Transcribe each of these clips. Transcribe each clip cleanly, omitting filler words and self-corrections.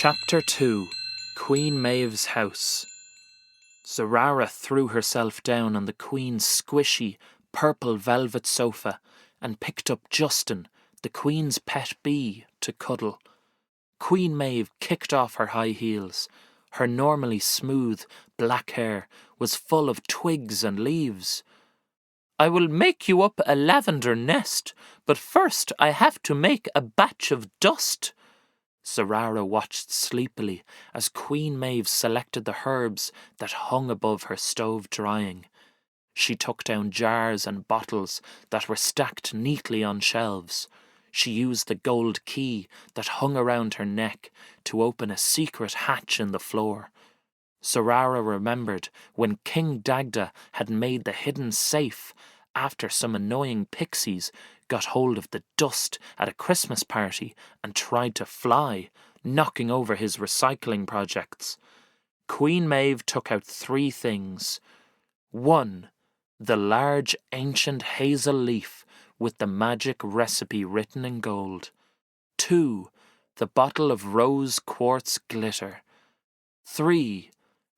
Chapter 2. Queen Maeve's House. Zarara threw herself down on the Queen's squishy, purple velvet sofa and picked up Justin, the Queen's pet bee, to cuddle. Queen Maeve kicked off her high heels. Her normally smooth, black hair was full of twigs and leaves. "I will make you up a lavender nest, but first I have to make a batch of dust." Zarara watched sleepily as Queen Maeve selected the herbs that hung above her stove drying. She took down jars and bottles that were stacked neatly on shelves. She used the gold key that hung around her neck to open a secret hatch in the floor. Zarara remembered when King Dagda had made the hidden safe after some annoying pixies got hold of the dust at a Christmas party and tried to fly, knocking over his recycling projects. Queen Maeve took out 3 things. 1. The large ancient hazel leaf with the magic recipe written in gold. 2. The bottle of rose quartz glitter. 3.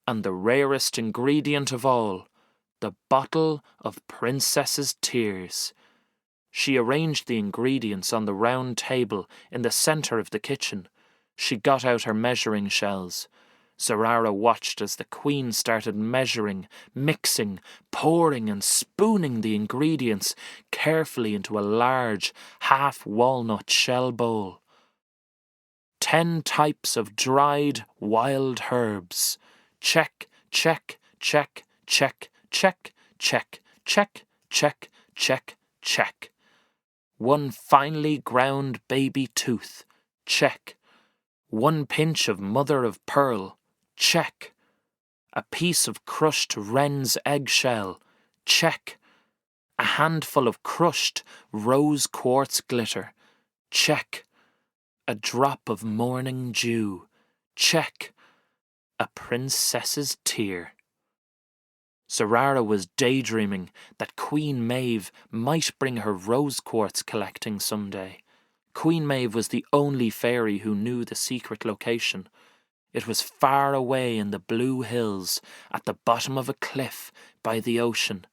And the rarest ingredient of all, the bottle of princess's tears. She arranged the ingredients on the round table in the centre of the kitchen. She got out her measuring shells. Zarara watched as the Queen started measuring, mixing, pouring and spooning the ingredients carefully into a large, half-walnut shell bowl. 10 types of dried wild herbs. Check, check, check, check, check, check, check, check, check, check. 1 finely ground baby tooth. Check. 1 pinch of mother of pearl. Check. A piece of crushed wren's eggshell. Check. A handful of crushed rose quartz glitter. Check. A drop of morning dew. Check. A princess's tear. Zarara was daydreaming that Queen Maeve might bring her rose quartz collecting someday. Queen Maeve was the only fairy who knew the secret location. It was far away in the blue hills, at the bottom of a cliff by the ocean.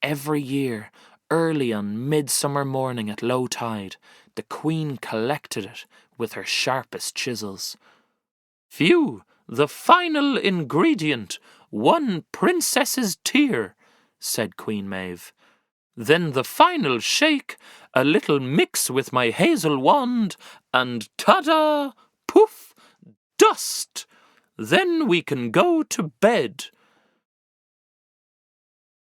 Every year, early on midsummer morning at low tide, the Queen collected it with her sharpest chisels. "Phew! The final ingredient! 1 princess's tear," said Queen Maeve. "Then the final shake, a little mix with my hazel wand, and ta-da! Poof! Dust! Then we can go to bed."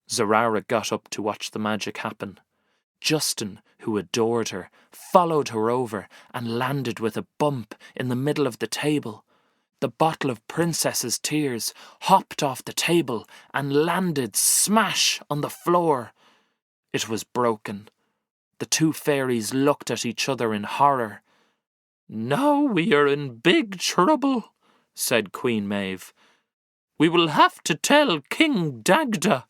Zarara got up to watch the magic happen. Justin, who adored her, followed her over and landed with a bump in the middle of the table. The bottle of princess's tears hopped off the table and landed smash on the floor. It was broken. The 2 fairies looked at each other in horror. "Now we are in big trouble," said Queen Maeve. "We will have to tell King Dagda.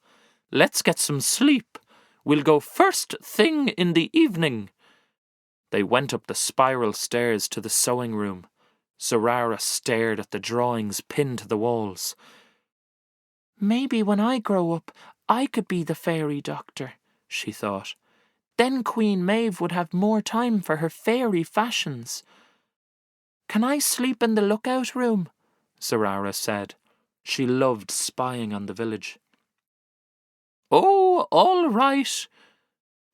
Let's get some sleep. We'll go first thing in the evening." They went up the spiral stairs to the sewing room. Zarara stared at the drawings pinned to the walls. "Maybe when I grow up, I could be the fairy doctor," she thought. "Then Queen Maeve would have more time for her fairy fashions." "Can I sleep in the lookout room?" Zarara said. She loved spying on the village. "Oh, all right."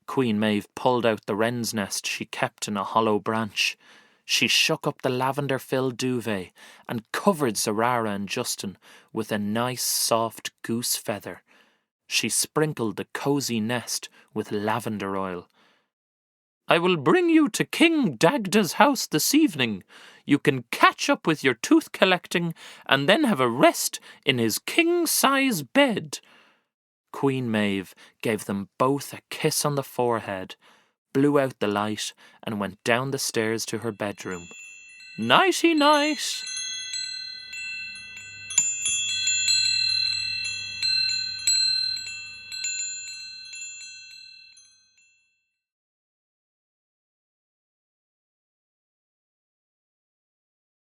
Queen Maeve pulled out the wren's nest she kept in a hollow branch. She shook up the lavender-filled duvet and covered Zarara and Justin with a nice soft goose feather. She sprinkled the cosy nest with lavender oil. "I will bring you to King Dagda's house this evening. You can catch up with your tooth collecting and then have a rest in his king-size bed." Queen Maeve gave them both a kiss on the forehead, blew out the light and went down the stairs to her bedroom. "Nighty-night."